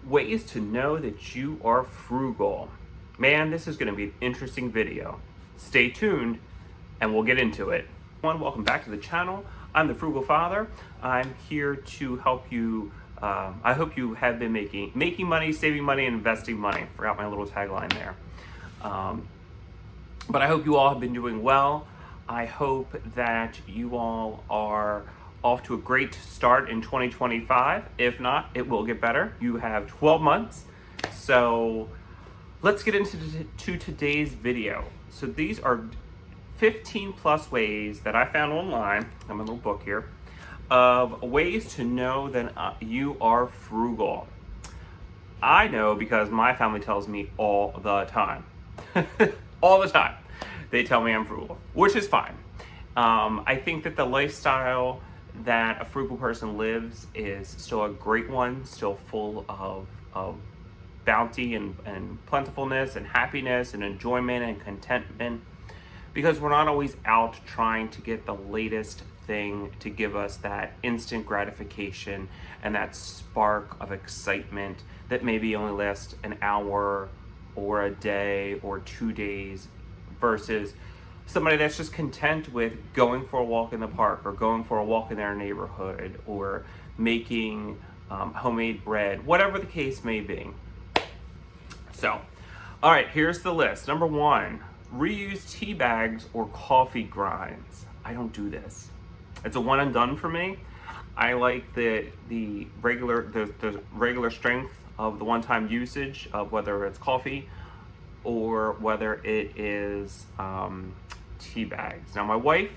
Ways to know that you are frugal. Man, this is going to be an interesting video. Stay tuned and we'll get into it. Welcome back to the channel. I'm the Frugal Father. I'm here to help you. I hope you have been making money, saving money, and investing money. Forgot my little tagline there. But I hope you all have been doing well. I hope that you all are off to a great start in 2025. If not, it will get better. You have 12 months. So let's get into today's video. So these are 15 plus ways that I found online. I have a little book here of ways to know that you are frugal. I know because my family tells me all the time. All the time. They tell me I'm frugal, which is fine. I think that the lifestyle that a frugal person lives is still a great one, still full of bounty and plentifulness and happiness and enjoyment and contentment, because we're not always out trying to get the latest thing to give us that instant gratification and that spark of excitement that maybe only lasts an hour or a day or 2 days, versus somebody that's just content with going for a walk in the park or going for a walk in their neighborhood or making homemade bread, whatever the case may be. So, all right, here's the list. Number 1, reuse tea bags or coffee grinds. I don't do this. It's a one and done for me. I like the regular strength of the one-time usage of whether it's coffee or whether it is tea bags. Now my wife,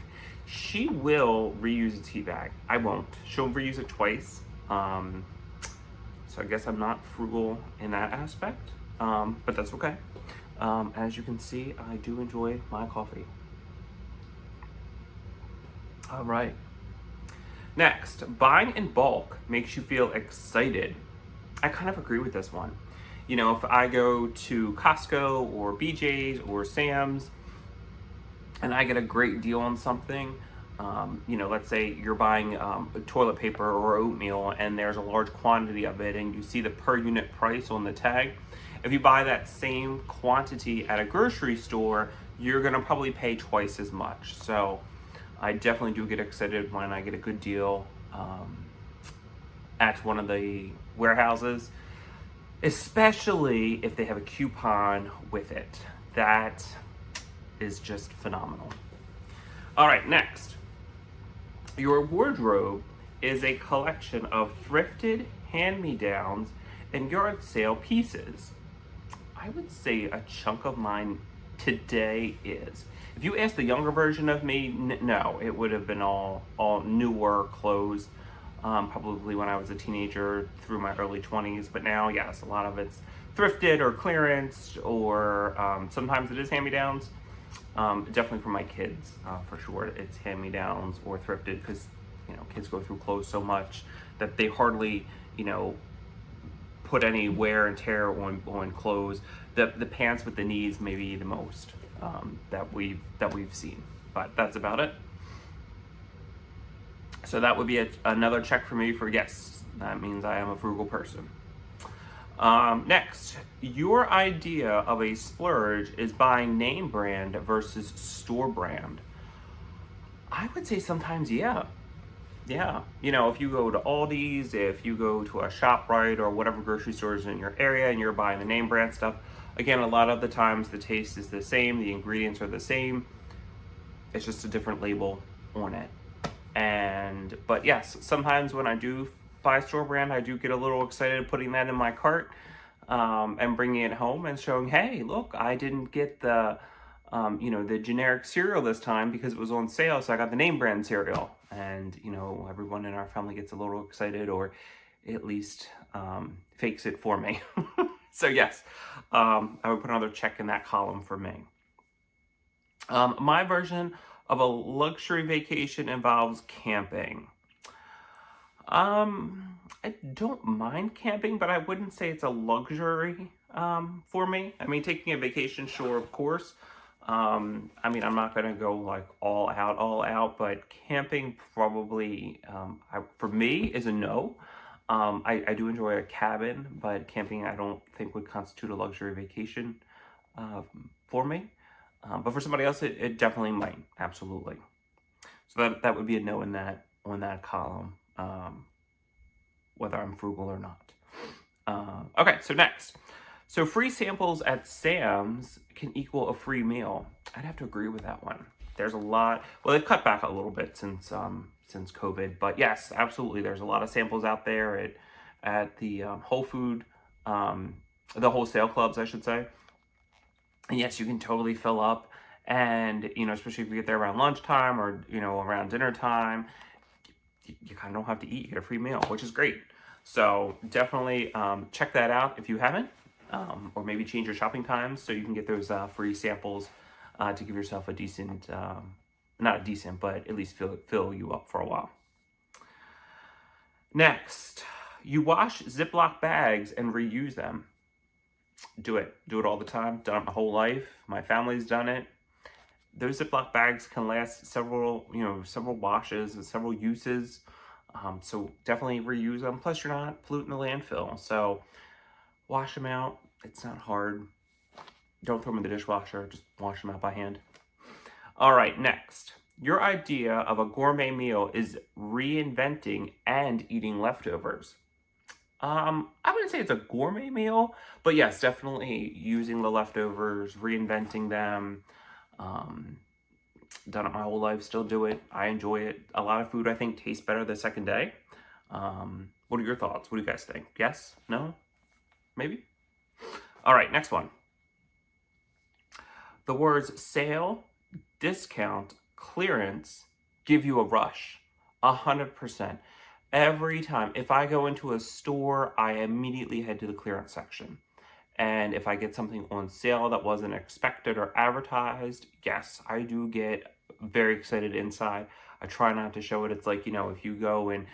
she will reuse a tea bag. I won't. She'll reuse it twice. So I guess I'm not frugal in that aspect, but that's okay. As you can see, I do enjoy my coffee. All right. Next, buying in bulk makes you feel excited. I kind of agree with this one. You know, if I go to Costco or BJ's or Sam's and I get a great deal on something, you know, let's say you're buying toilet paper or oatmeal and there's a large quantity of it and you see the per unit price on the tag. If you buy that same quantity at a grocery store, you're gonna probably pay twice as much. So I definitely do get excited when I get a good deal at one of the warehouses, especially if they have a coupon with it. That is just phenomenal. All right, next. Your wardrobe is a collection of thrifted hand-me-downs and yard sale pieces. I would say a chunk of mine today is. If you ask the younger version of me, no, it would have been all newer clothes, probably when I was a teenager through my early 20s. But now, yes, a lot of it's thrifted or clearance, or sometimes it is hand-me-downs. Definitely for my kids, for sure, it's hand-me-downs or thrifted, because you know kids go through clothes so much that they hardly put any wear and tear on clothes. The pants with the knees maybe the most that we've seen, but that's about it. So that would be another check for me for yes. That means I am a frugal person. Next, your idea of a splurge is buying name brand versus store brand. I would say sometimes, yeah. You know, if you go to Aldi's, if you go to a ShopRite or whatever grocery stores in your area and you're buying the name brand stuff, again, a lot of the times the taste is the same, the ingredients are the same. It's just a different label on it. But yes, sometimes when I do buy store brand, I do get a little excited putting that in my cart and bringing it home and showing, hey, look, I didn't get the the generic cereal this time because it was on sale, so I got the name brand cereal. And everyone in our family gets a little excited, or at least fakes it for me. So yes, I would put another check in that column for me. My version of a luxury vacation involves camping. I don't mind camping, but I wouldn't say it's a luxury for me. I mean, taking a vacation, sure, of course. I mean, I'm not going to go like all out, but camping probably, for me, is a no. I do enjoy a cabin, but camping I don't think would constitute a luxury vacation for me. But for somebody else, it definitely might. Absolutely. So that would be a no in that on that column, whether I'm frugal or not. Okay, so next. So free samples at Sam's can equal a free meal. I'd have to agree with that one. There's a lot. Well, they've cut back a little bit since COVID, but yes, absolutely. There's a lot of samples out there at the Whole Food, the wholesale clubs, I should say. And yes, you can totally fill up, and especially if you get there around lunchtime or around dinner time, you kind of don't have to eat. You get a free meal, which is great. So definitely check that out if you haven't, or maybe change your shopping times so you can get those free samples to give yourself a decent, not a decent, but at least fill you up for a while. Next, you wash Ziploc bags and reuse them. Do it all the time. Done it my whole life. My family's done it. Those Ziploc bags can last several washes and several uses. So definitely reuse them. Plus, you're not polluting the landfill. So wash them out. It's not hard. Don't throw them in the dishwasher. Just wash them out by hand. All right, next. Your idea of a gourmet meal is reinventing and eating leftovers. I wouldn't say it's a gourmet meal, but yes, definitely using the leftovers, reinventing them. Done it my whole life, still do it. I enjoy it. A lot of food I think tastes better the second day. What are your thoughts? What do you guys think? Yes? No? Maybe? All right, next one. The words sale, discount, clearance give you a rush. 100%. Every time, if I go into a store, I immediately head to the clearance section. And if I get something on sale that wasn't expected or advertised, yes, I do get very excited inside. I try not to show it. It's like, if you go and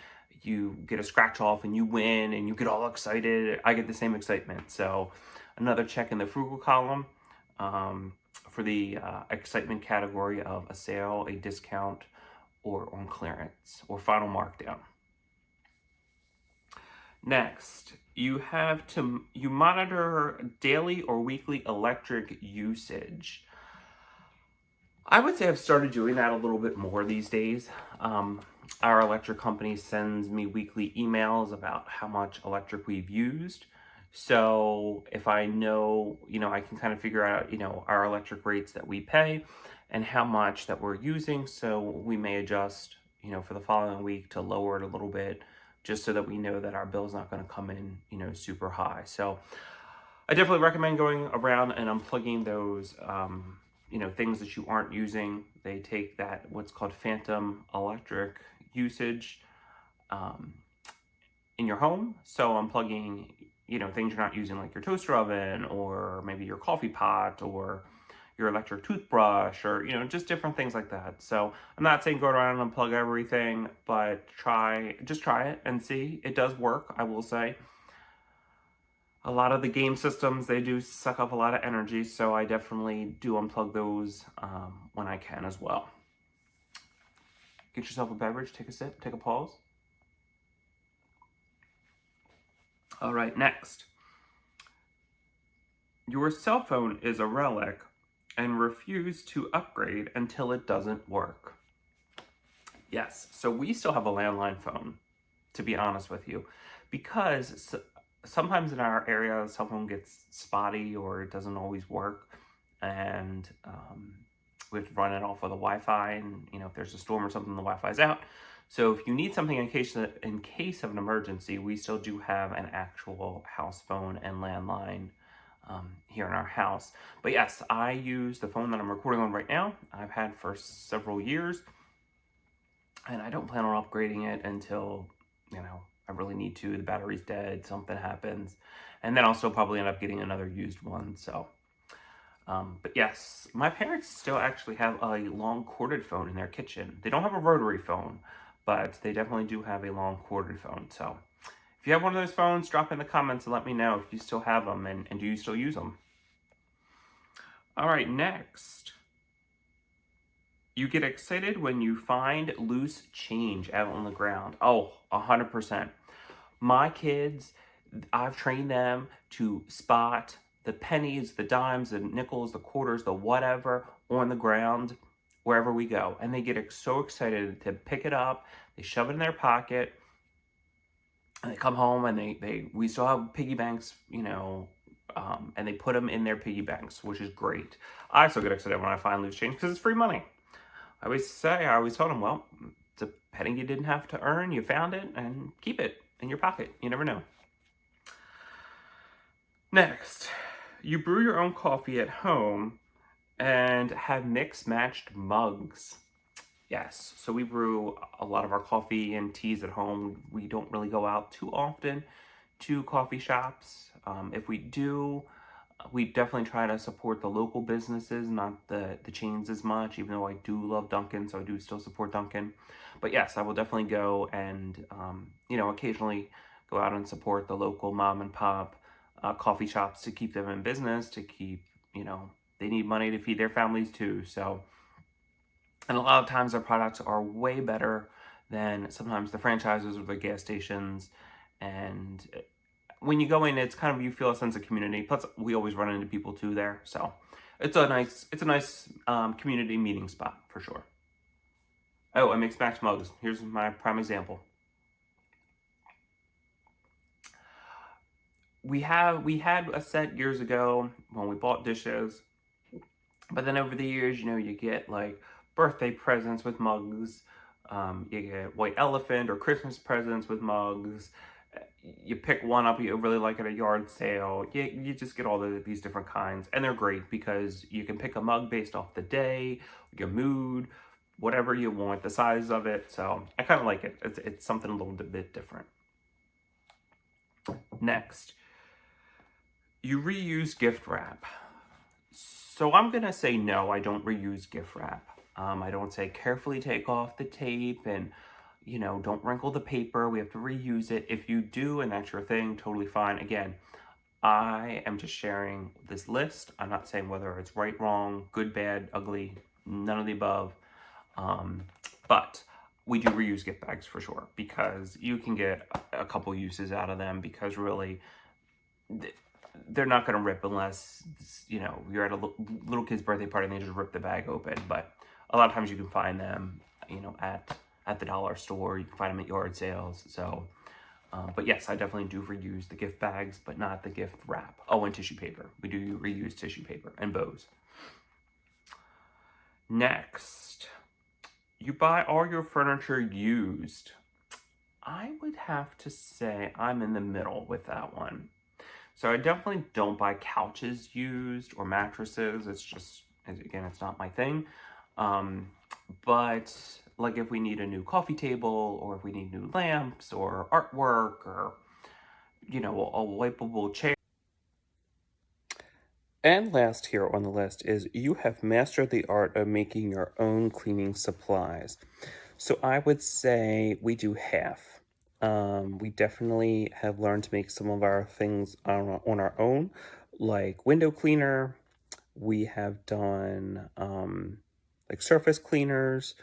you get a scratch off and you win and you get all excited, I get the same excitement. So another check in the frugal column for the excitement category of a sale, a discount, or on clearance, or final markdown. Next, you monitor daily or weekly electric usage. I would say I've started doing that a little bit more these days. Our electric company sends me weekly emails about how much electric we've used. So if I know, I can kind of figure out, our electric rates that we pay and how much that we're using. So we may adjust, for the following week to lower it a little bit, just so that we know that our bill's not going to come in, super high. So I definitely recommend going around and unplugging those, things that you aren't using. They take that, what's called phantom electric usage in your home. So unplugging, things you're not using, like your toaster oven or maybe your coffee pot or your electric toothbrush or, just different things like that. So I'm not saying go around and unplug everything, but just try it and see. It does work, I will say. A lot of the game systems, they do suck up a lot of energy, so I definitely do unplug those when I can as well. Get yourself a beverage, take a sip, take a pause. All right, next. Your cell phone is a relic and refuse to upgrade until it doesn't work. Yes, so we still have a landline phone, to be honest with you, because sometimes in our area, the cell phone gets spotty or it doesn't always work, and we have to run it off of the Wi-Fi, and if there's a storm or something, the Wi-Fi's out. So if you need something in case of an emergency, we still do have an actual house phone and landline here in our house. But yes, I use the phone that I'm recording on right now. I've had for several years, and I don't plan on upgrading it until, I really need to. The battery's dead, something happens, and then I'll still probably end up getting another used one. So, but yes, my parents still actually have a long corded phone in their kitchen. They don't have a rotary phone, but they definitely do have a long corded phone. So if you have one of those phones, drop in the comments and let me know if you still have them and do you still use them. All right, next. You get excited when you find loose change out on the ground. Oh, 100%. My kids, I've trained them to spot the pennies, the dimes, the nickels, the quarters, the whatever on the ground wherever we go. And they get so excited to pick it up. They shove it in their pocket and they come home and we still have piggy banks, and they put them in their piggy banks, which is great. I still get excited when I find loose change because it's free money. I always told them, well, it's a penny you didn't have to earn. You found it and keep it in your pocket. You never know. Next, you brew your own coffee at home and have mix-matched mugs. Yes, so we brew a lot of our coffee and teas at home. We don't really go out too often to coffee shops. If we do, we definitely try to support the local businesses, not the chains as much, even though I do love Dunkin', so I do still support Dunkin'. But yes, I will definitely go and, occasionally go out and support the local mom and pop coffee shops to keep them in business, to keep, they need money to feed their families too. So, and a lot of times their products are way better than sometimes the franchises or the gas stations. And when you go in, it's kind of, you feel a sense of community. Plus, we always run into people too there. So it's a nice community meeting spot for sure. Oh, and mixed match mugs. Here's my prime example. We had a set years ago when we bought dishes, but then over the years, you get like birthday presents with mugs. You get white elephant or Christmas presents with mugs. You pick one up you really like at a yard sale. You just get all these different kinds, and they're great because you can pick a mug based off the day, your mood, whatever you want, the size of it. So I kind of like it. It's something a little bit different. Next, you reuse gift wrap. So I'm gonna say no, I don't reuse gift wrap. I don't say carefully take off the tape and don't wrinkle the paper. We have to reuse it. If you do and that's your thing, totally fine. Again, I am just sharing this list. I'm not saying whether it's right, wrong, good, bad, ugly, none of the above. But we do reuse gift bags for sure because you can get a couple uses out of them because really they're not going to rip unless, you're at a little kid's birthday party and they just rip the bag open. But a lot of times you can find them, at the dollar store. You can find them at yard sales. So, but yes, I definitely do reuse the gift bags, but not the gift wrap. Oh, and tissue paper. We do reuse tissue paper and bows. Next, you buy all your furniture used. I would have to say I'm in the middle with that one. So I definitely don't buy couches used or mattresses. It's just, again, it's not my thing. But like if we need a new coffee table or if we need new lamps or artwork or, a wipeable chair. And last here on the list is you have mastered the art of making your own cleaning supplies. So I would say we do half. We definitely have learned to make some of our things on our own, like window cleaner. We have done like surface cleaners.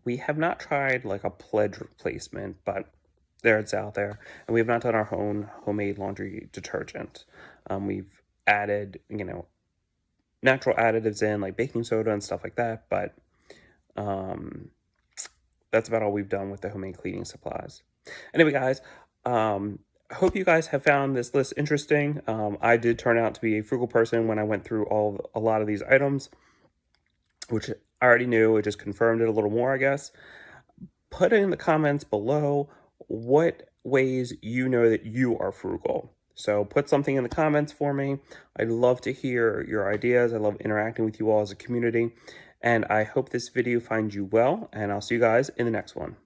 We have not tried like a pledge replacement, but it's out there. And we have not done our own homemade laundry detergent. We've added, natural additives in like baking soda and stuff like that, but that's about all we've done with the homemade cleaning supplies. Anyway, guys, I hope you guys have found this list interesting. I did turn out to be a frugal person when I went through a lot of these items, which I already knew. It just confirmed it a little more, I guess. Put in the comments below what ways you know that you are frugal. So put something in the comments for me. I'd love to hear your ideas. I love interacting with you all as a community. And I hope this video finds you well, and I'll see you guys in the next one.